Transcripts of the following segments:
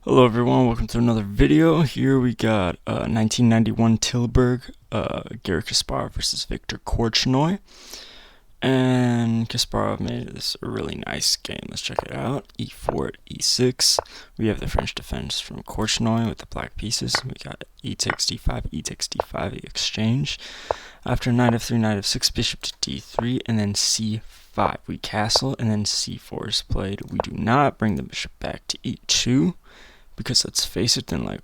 Hello everyone, welcome to another video. Here we got 1991 Tilburg, Garry Kasparov versus Victor Korchnoi. And Kasparov made this a really nice game. Let's check it out. E4, E6. We have the French defense from Korchnoi with the black pieces. We got E takes D5, E takes D5, the exchange. After knight F3, knight F6, bishop to D3, and then C5. We castle, and then C4 is played. We do not bring the bishop back to E2. Because let's face it, then what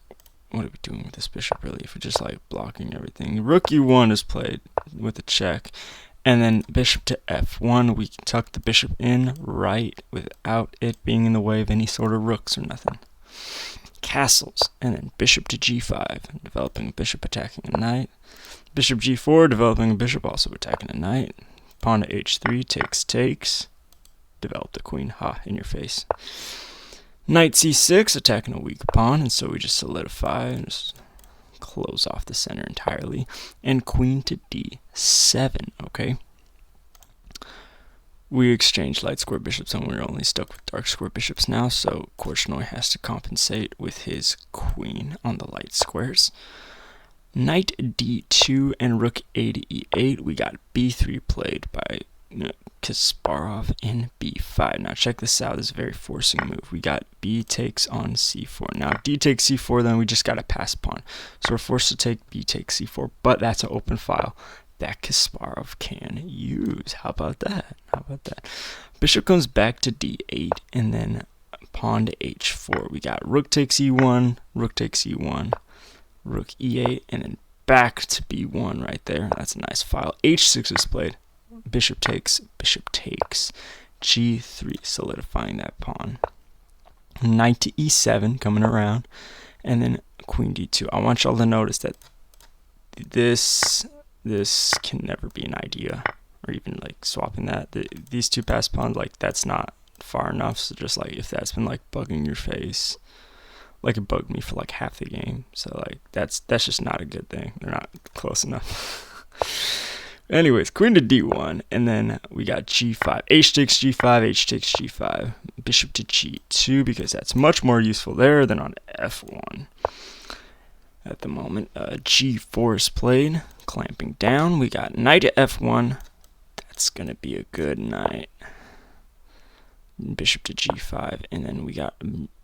are we doing with this bishop really if we're just blocking everything? Rook E1 is played with a check, and then bishop to F1. We can tuck the bishop in right without it being in the way of any sort of rooks or nothing. Castles, and then bishop to G5, developing a bishop attacking a knight. Bishop G4, developing a bishop also attacking a knight. Pawn to H3, takes, develop the queen, in your face. Knight C6, attacking a weak pawn, and so we just solidify and just close off the center entirely. And queen to D7, okay? We exchanged light square bishops, and we're only stuck with dark square bishops now, so Korchnoi has to compensate with his queen on the light squares. Knight D2 and rook A to E8. We got B3 played by Kasparov in B5. Now check this out. This is a very forcing move. We got B takes on C4. Now if D takes C4, then we just got to pass pawn. So we're forced to take B takes C4, but that's an open file that Kasparov can use. How about that? Bishop comes back to D8, and then pawn to H4. We got rook takes E1, rook takes E1, rook E8, and then back to B1 right there. That's a nice file. H6 is played. Bishop takes, G3, solidifying that pawn. Knight to E7 coming around, and then queen D2. I want y'all to notice that this can never be an idea, or even swapping that. These two pass pawns, that's not far enough. So just if that's been bugging your face, it bugged me for half the game. So that's just not a good thing. They're not close enough. Anyways, queen to D1, and then we got G5. H takes G5, H takes G5. Bishop to G2, because that's much more useful there than on F1. At the moment, G4 is played, clamping down. We got knight to F1. That's going to be a good knight. Bishop to G5, and then we got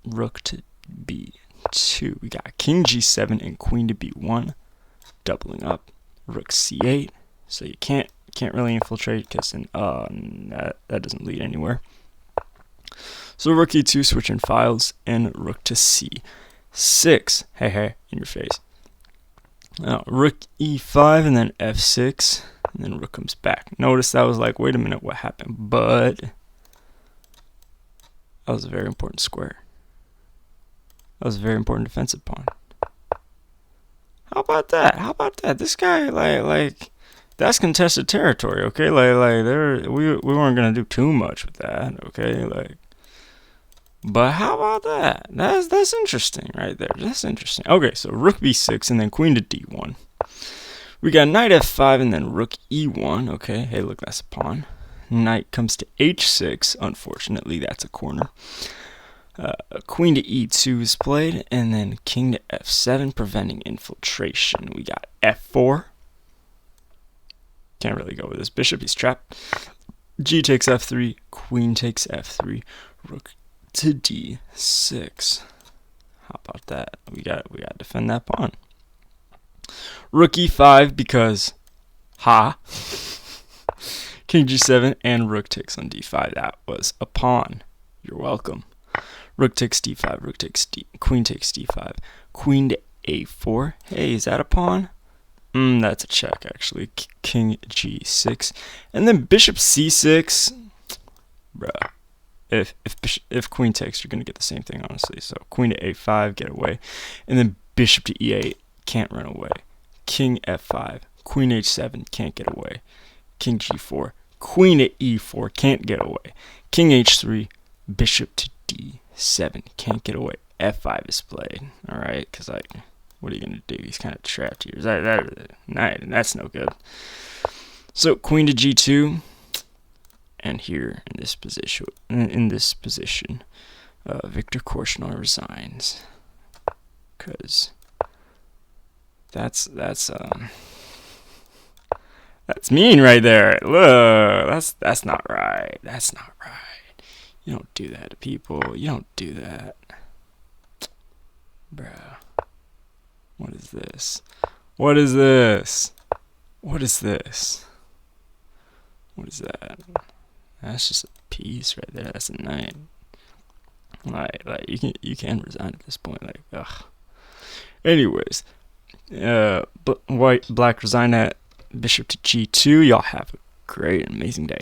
rook to B2. We got king G7 and queen to B1, doubling up. Rook C8. So you can't really infiltrate, because then that doesn't lead anywhere. So rook E2, switching files, and rook to C6. Hey, in your face. Now rook E5, and then F6, and then rook comes back. Notice that was wait a minute, what happened? But that was a very important square. That was a very important defensive pawn. How about that? This guy, that's contested territory, okay? We weren't gonna do too much with that, okay? But how about that? That's interesting right there. That's interesting. Okay, so rook B6 and then queen to D1. We got knight F5 and then rook E1. Okay, hey, look, that's a pawn. Knight comes to H6. Unfortunately, that's a corner. Queen to E2 is played, and then king to F7, preventing infiltration. We got F4. Can't really go with this bishop, he's trapped. G takes F3, queen takes F3, rook to D6. How about that? We got to defend that pawn. Rook E5, because king G7 and rook takes on D5. That was a pawn. You're welcome. Rook takes D5, rook takes queen takes D5, queen to A4. Hey, is that a pawn? That's a check, actually. King G6, and then bishop C6. Bruh, if queen takes, you're gonna get the same thing, honestly. So queen to A5, get away, and then bishop to E8, can't run away. King F5, queen H7, can't get away. King G4, queen to E4, can't get away. King H3, bishop to D7, can't get away. F5 is played. All right, because what are you going to do? He's kind of trapped here. That's no good. So queen to G2, and here in this position, Victor Korchnoi resigns. Cause that's mean right there. Look, that's not right. That's not right. You don't do that to people. You don't do that, bruh. What is this? What is this? What is this? What is that? That's just a piece right there. That's a knight. Like you can resign at this point. Like, ugh. Anyways, black resign at bishop to g2. Y'all have a great, amazing day.